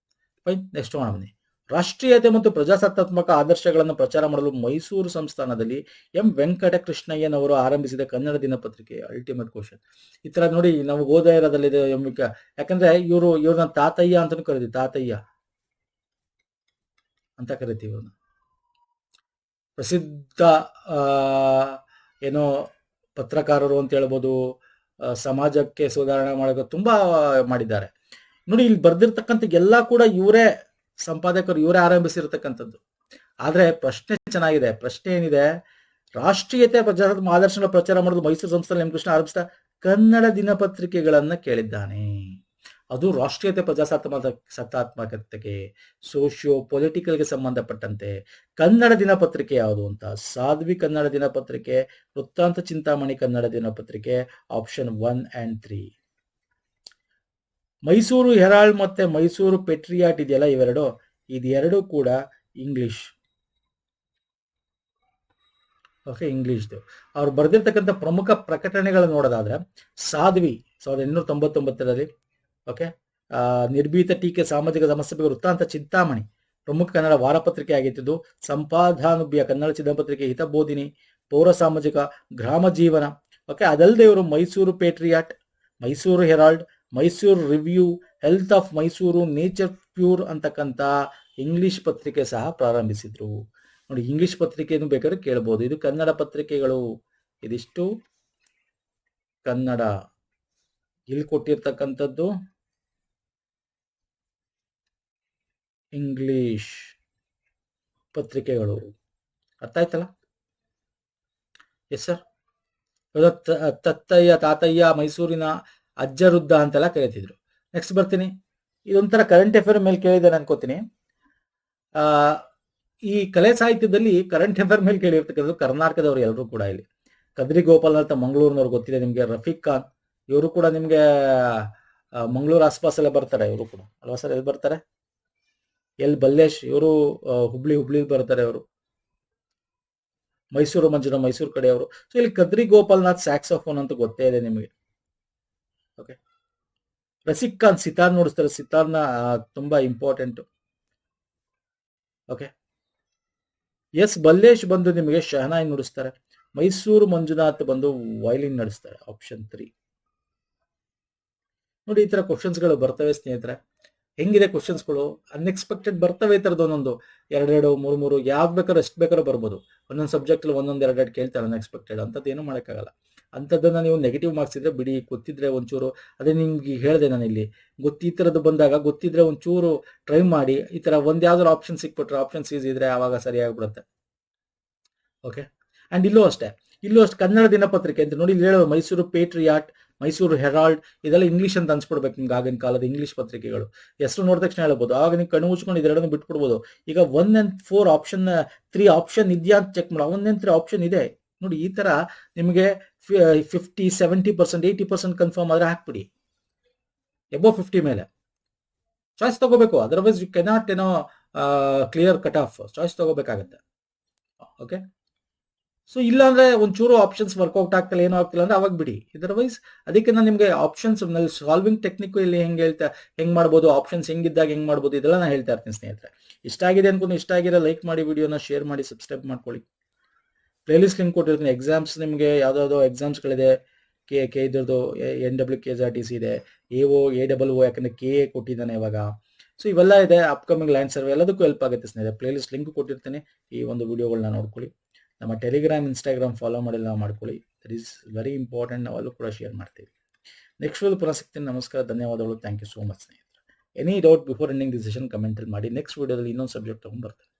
ಫೈನ್, ನೆಕ್ಸ್ಟ್ ಬನ್ನಿ. ರಾಷ್ಟ್ರೀಯತೆ ಮತ್ತು ಪ್ರಜಾಸತ್ತಾತ್ಮಕ ಆದರ್ಶಗಳನ್ನು ಪ್ರಚಾರ ಮಾಡಲು ಮೈಸೂರು ಸಂಸ್ಥಾನದಲ್ಲಿ ಎಂ ವೆಂಕಟಕೃಷ್ಣಯ್ಯನವರು ಆರಂಭಿಸಿದ ಕನ್ನಡ ದಿನಪತ್ರಿಕೆ. Ultimate question. ಈ ತರ ನೋಡಿ, ನಾವು ಓದ ಇರೋದಲ್ಲಿ ಯಾಕಂದ್ರೆ ಇವ್ರನ್ನ ತಾತಯ್ಯ ಅಂತಾನು ಕರಿತೀವಿ, ತಾತಯ್ಯ ಅಂತ ಕರಿತೀವಿ. ಪ್ರಸಿದ್ಧ ಏನೋ ಪತ್ರಕಾರರು ಅಂತ ಹೇಳ್ಬೋದು. ಸಮಾಜಕ್ಕೆ ಸುಧಾರಣೆ ಮಾಡೋಕೆ ತುಂಬಾ ಮಾಡಿದ್ದಾರೆ. ನೋಡಿ, ಇಲ್ಲಿ ಬರ್ದಿರ್ತಕ್ಕಂಥ ಎಲ್ಲ ಕೂಡ ಇವರೇ ಸಂಪಾದಕರು, ಇವರೇ ಆರಂಭಿಸಿರ್ತಕ್ಕಂಥದ್ದು. ಆದ್ರೆ ಪ್ರಶ್ನೆ ಚೆನ್ನಾಗಿದೆ. ಪ್ರಶ್ನೆ ಏನಿದೆ? ರಾಷ್ಟ್ರೀಯತೆ ಆದರ್ಶಗಳ ಪ್ರಚಾರ ಮಾಡೋದು ಮೈಸೂರು ಸಂಸ್ಥಾನ ಎಂ ಕೃಷ್ಣ ಆರಂಭಿಸಿದ ಕನ್ನಡ ದಿನಪತ್ರಿಕೆಗಳನ್ನ ಕೇಳಿದ್ದಾನೆ. ಅದು ರಾಷ್ಟ್ರೀಯತೆ ಸತ್ತಾತ್ಮಕತೆಗೆ ಸೋಷಿಯೋ ಪೊಲಿಟಿಕಲ್ಗೆ ಸಂಬಂಧಪಟ್ಟಂತೆ ಕನ್ನಡ ದಿನಪತ್ರಿಕೆ ಯಾವುದು ಅಂತ, ಸಾಧ್ವಿ ಕನ್ನಡ ದಿನಪತ್ರಿಕೆ, ವೃತ್ತಾಂತ ಚಿಂತಾಮಣಿ ಕನ್ನಡ ದಿನಪತ್ರಿಕೆ, ಆಪ್ಷನ್ 1 and 3. ಮೈಸೂರು ಹೆರಾಲ್ಡ್ ಮತ್ತೆ ಮೈಸೂರು ಪೆಟ್ರಿಯಾಟ್ ಇದೆಯಲ್ಲ, ಇದೆರಡು ಕೂಡ ಇಂಗ್ಲಿಷ್. ಓಕೆ, ಇಂಗ್ಲಿಷ್ದು. ಅವ್ರು ಬರೆದಿರ್ತಕ್ಕಂಥ ಪ್ರಮುಖ ಪ್ರಕಟಣೆಗಳು ನೋಡೋದಾದ್ರೆ, ಸಾಧ್ವಿ 1899ರಲ್ಲಿ, ಓಕೆ, ನಿರ್ಭೀತ ಟೀಕೆ ಸಾಮಾಜಿಕ ಸಮಸ್ಯೆ ಬಗ್ಗೆ ವೃತ್ತಾಂತ ಚಿಂತಾಮಣಿ ಪ್ರಮುಖ ಕನ್ನಡ ವಾರಪತ್ರಿಕೆ ಆಗಿದ್ದು, ಸಂಪಾದಾನುಭ್ಯ ಕನ್ನಡ ದಿನಪತ್ರಿಕೆ, ಹಿತಬೋಧಿನಿ, ಪೌರ ಸಾಮಾಜಿಕ, ಗ್ರಾಮ ಜೀವನ. ಓಕೆ, ಅದಲ್ಲದೆ ಇವರು Mysore Patriot, Mysore Herald, Mysore Review, health of Mysore, nature pure ಅಂತಕ್ಕಂಥ ಇಂಗ್ಲಿಷ್ ಪತ್ರಿಕೆ ಸಹ ಪ್ರಾರಂಭಿಸಿದ್ರು. ನೋಡಿ, ಇಂಗ್ಲಿಷ್ ಪತ್ರಿಕೆಯನ್ನು ಬೇಕಾದ್ರೆ ಕೇಳಬಹುದು. ಇದು ಕನ್ನಡ ಪತ್ರಿಕೆಗಳು, ಇದಿಷ್ಟು ಕನ್ನಡ. ಇಲ್ಲಿ ಕೊಟ್ಟಿರ್ತಕ್ಕಂಥದ್ದು ಇಂಗ್ಲಿಷ್ ಪತ್ರಿಕೆಗಳು. ಅರ್ಥ ಆಯ್ತಲ್ಲ? Yes sir. ತತ್ತಯ್ಯ ತಾತಯ್ಯ ಮೈಸೂರಿನ ಅಜ್ಜರುದ್ದ ಅಂತೆಲ್ಲ ಕರೀತಿದ್ರು. ನೆಕ್ಸ್ಟ್ ಬರ್ತೀನಿ. ಇದೊಂಥರ ಕರೆಂಟ್ ಅಫೇರ್ ಮೇಲೆ ಕೇಳಿದ್ದೇನೆ ಅನ್ಕೋತೀನಿ. ಈ ಕಲೆ ಸಾಹಿತ್ಯದಲ್ಲಿ ಕರೆಂಟ್ ಅಫೇರ್ ಮೇಲೆ ಕೇಳಿರ್ತಕ್ಕಂಥದ್ದು ಕರ್ನಾಟಕದವರು ಎಲ್ಲರೂ ಕೂಡ. ಇಲ್ಲಿ ಕದ್ರಿ ಗೋಪಾಲ್ ಅಂತ ಮಂಗಳೂರಿನವ್ರು ಗೊತ್ತಿದೆ ನಿಮಗೆ. ರಫೀಕ್ ಖಾನ್ ಇವರು ಕೂಡ ನಿಮಗೆ ಮಂಗಳೂರು ಆಸ್ಪಾಸಲ್ಲೇ ಬರ್ತಾರೆ, ಇವರು ಕೂಡ ಅಲ್ವಾ ಸರ್? ಎಲ್ಲಿ ಬರ್ತಾರೆ? ಎಲ್ ಬಲ್ಲೇಶ್ ಇವರು ಹುಬ್ಳಿ ಬರ್ತಾರೆ ಅವರು. ಮೈಸೂರು ಮಂಜುನ ಮೈಸೂರು ಕಡೆಯವರು. ಸೊ ಇಲ್ಲಿ ಕದ್ರಿ ಗೋಪಾಲ್ನಾಥ್ ಸ್ಯಾಕ್ಸೋಫೋನ್ ಅಂತ ಗೊತ್ತೇ ಇದೆ ನಿಮಗೆ. ಓಕೆ, ರಫೀಕ್ ಖಾನ್ ಸಿತಾರ್ ನುಡಿಸ್ತಾರೆ. ಸಿತಾರ್ನ ತುಂಬಾ ಇಂಪಾರ್ಟೆಂಟ್. ಓಕೆ, ಎಸ್ ಬಲ್ಲೇಶ್ ಬಂದು ನಿಮಗೆ ಶಹನಾಯಿ ನುಡಿಸ್ತಾರೆ. ಮೈಸೂರು ಮಂಜುನಾಥ್ ಬಂದು ವೈಲಿನ್ ನಡೆಸ್ತಾರೆ. ಆಪ್ಷನ್ 3. ನೋಡಿ, ಈ ತರ ಕ್ವಶನ್ಸ್ಗಳು ಬರ್ತವೆ ಸ್ನೇಹಿತರೆ. ಹೆಂಗಿದೆ ಕ್ವಶನ್ಸ್ಗಳು? ಅನ್ಎಕ್ಸ್ಪೆಕ್ಟೆಡ್ ಬರ್ತವೆ. ಈ ತರದ್ದು ಒಂದೊಂದು 2 3 ಯಾವ್ ಬೇಕಾದ್ರೂ ಎಷ್ಟು ಬೇಕಾದ್ರೂ ಬರ್ಬೋದು. ಒಂದೊಂದು ಸಬ್ಜೆಕ್ಟ್ ಒಂದೊಂದು 2 ಕೇಳ್ತಾರೆ ಅನ್ಎಕ್ಸ್ಪೆಕ್ಟೆಡ್. ಅಂತದ್ದು ಏನು ಮಾಡೋಕ್ಕಾಗಲ್ಲ. ಅಂಥದ್ದನ್ನ ನೀವು ನೆಗೆಟಿವ್ ಮಾರ್ಕ್ಸ್ ಇದ್ರೆ ಬಿಡಿ, ಗೊತ್ತಿದ್ರೆ ಒಂಚೂರು, ಅದೇ ನಿಮ್ಗೆ ಹೇಳಿದೆ ನಾನು ಇಲ್ಲಿ, ಈ ಥರದ್ದು ಬಂದಾಗ ಗೊತ್ತಿದ್ರೆ ಒಂಚೂರು ಟ್ರೈ ಮಾಡಿ. ಈ ಥರ ಯಾವ್ದಾದ್ರು ಆಪ್ಷನ್ ಸಿಕ್ಬಿಟ್ರೆ, ಆಪ್ಷನ್ ಸೀಸ್ ಇದ್ರೆ ಆವಾಗ ಸರಿಯಾಗ್ಬಿಡುತ್ತೆ. ಓಕೆ, ಅಂಡ್ ಇಲ್ಲೂ ಅಷ್ಟೇ ಕನ್ನಡ ದಿನಪತ್ರಿಕೆ ಅಂತ ನೋಡಿ. ಇಲ್ಲಿ ಹೇಳೋದು ಮೈಸೂರು ಪೇಟ್ರಿಯಾಟ್, ಮೈಸೂರು ಹೆರಾಲ್ಡ್, ಇದೆಲ್ಲ ಇಂಗ್ಲಿಷ್ ಅಂತ ಅನ್ಸ್ಬಿಡ್ಬೇಕು ನಿಮ್ಗೆ. ಆಗಿನ ಕಾಲದ ಇಂಗ್ಲಿಷ್ ಪತ್ರಿಕೆಗಳು ಹೆಸರು ನೋಡಿದ ತಕ್ಷಣ ಹೇಳ್ಬೋದು. ಆಗ ನೀವು ಕಣ್ಣು ಮುಚ್ಕೊಂಡು ಇದೆರಡನ್ನು ಬಿಟ್ಬಿಡ್ಬೋದು. ಈಗ 1 and 4 ಆಪ್ಷನ್ 3 ಆಪ್ಷನ್ ಇದೆಯಾ ಅಂತ ಚೆಕ್ ಮಾಡಿ. 1 and 3 ಆಪ್ಷನ್ ಇದೆ ನೋಡಿ. ಈ ತರ ನಿಮಗೆ 50, 70%, 80% ಕನ್ಫರ್ಮ್ ಆದ್ರೆ ಹಾಕ್ಬಿಡಿ. ಎಬೋ 50 ಮೇಲೆ ಚಾಯ್ಸ್ ತಗೋಬೇಕು. Otherwise you cannot clear cut off. Choice ತಗೋಬೇಕಾಗತ್ತೆ. ಓಕೆ, ಸೊ ಇಲ್ಲಾಂದ್ರೆ ಒಂಚೂರು ಆಪ್ಷನ್ಸ್ ವರ್ಕೌಟ್ ಆಗ್ತಿಲ್ಲ, ಏನೋ ಆಗ್ತಿಲ್ಲ ಅಂದ್ರೆ ಅವಾಗ ಬಿಡಿ. ಇದರ್ವೈಸ್ ಅದಕ್ಕೆ ನಾನು ನಿಮಗೆ ಆಪ್ಷನ್ಸ್ ಸಾಲ್ವಿಂಗ್ ಟೆಕ್ನಿಕ್ ಇಲ್ಲಿ ಹೆಂಗ್ ಮಾಡ್ಬೋದು, ಆಪ್ಷನ್ಸ್ ಹೆಂಗಿದ್ದಾಗ ಹೆಂಗ್ ಮಾಡ್ಬೋದು, ಇದೆಲ್ಲ ನಾನು ಹೇಳ್ತಾ ಇರ್ತೀನಿ ಸ್ನೇಹಿತರೆ. ಇಷ್ಟ ಆಗಿದೆ ಅನ್ಕೊಂಡು, ಇಷ್ಟ ಆಗಿರೋ ಲೈಕ್ ಮಾಡಿ, ವಿಡಿಯೋನ ಶೇರ್ ಮಾಡಿ, ಸಬ್ಸ್ಕ್ರೈಬ್ ಮಾಡ್ಕೊಳ್ಳಿ. ಪ್ಲೇಲಿಸ್ಟ್ ಲಿಂಕ್ ಕೊಟ್ಟಿರ್ತೀನಿ. ಎಕ್ಸಾಮ್ಸ್ ನಿಮಗೆ ಯಾವ್ದಾವ್ದೋ ಎಕ್ಸಾಮ್ಸ್ಗಳಿದೆ. ಕೆ ಇದ್ರದ್ದು NWKSRTC ಇದೆ, AO AOO, ಯಾಕಂದ್ರೆ KA ಕೊಟ್ಟಿದ್ದಾನೆ ಇವಾಗ. ಸೊ ಇವೆಲ್ಲ ಇದೆ. ಅಪ್ಕಮಿಂಗ್ ಲ್ಯಾಂಡ್ ಸರ್ವೆ ಎಲ್ಲದಕ್ಕೂ ಹೆಲ್ಪ್ ಆಗುತ್ತೆ ಸ್ನೇಹಿತರೆ. ಪ್ಲೇಲಿಸ್ಟ್ ಲಿಂಕ್ ಕೊಟ್ಟಿರ್ತೀನಿ. ಈ ಒಂದು ವಿಡಿಯೋಗಳನ್ನ ನೋಡ್ಕೊಳ್ಳಿ. ನಮ್ಮ ಟೆಲಿಗ್ರಾಮ್, ಇನ್ಸ್ಟಾಗ್ರಾಮ್ ಫಾಲೋ ಮಾಡಿಲ್ಲ ಮಾಡ್ಕೊಳ್ಳಿ. That is very important. ನಾವೆಲ್ಲೂ ಕೂಡ ಶೇರ್ ಮಾಡ್ತೀವಿ. ನೆಕ್ಸ್ಟ್ ವಿಡಿಯೋ ಪುನಃ ಸಿಗ್ತೀನಿ. ನಮಸ್ಕಾರ, ಧನ್ಯವಾದಗಳು. ಥ್ಯಾಂಕ್ ಯು ಸೋ ಮಚ್ ಸ್ನೇಹಿತರೆ. Any doubt before ending the session ಕಮೆಂಟಲ್ಲಿ ಮಾಡಿ. ನೆಕ್ಸ್ಟ್ ವಿಡಿಯೋದಲ್ಲಿ ಇನ್ನೊಂದು ಸಬ್ಜೆಕ್ಟ್ ತಗೊಂಡ್ಬರ್ತೀನಿ.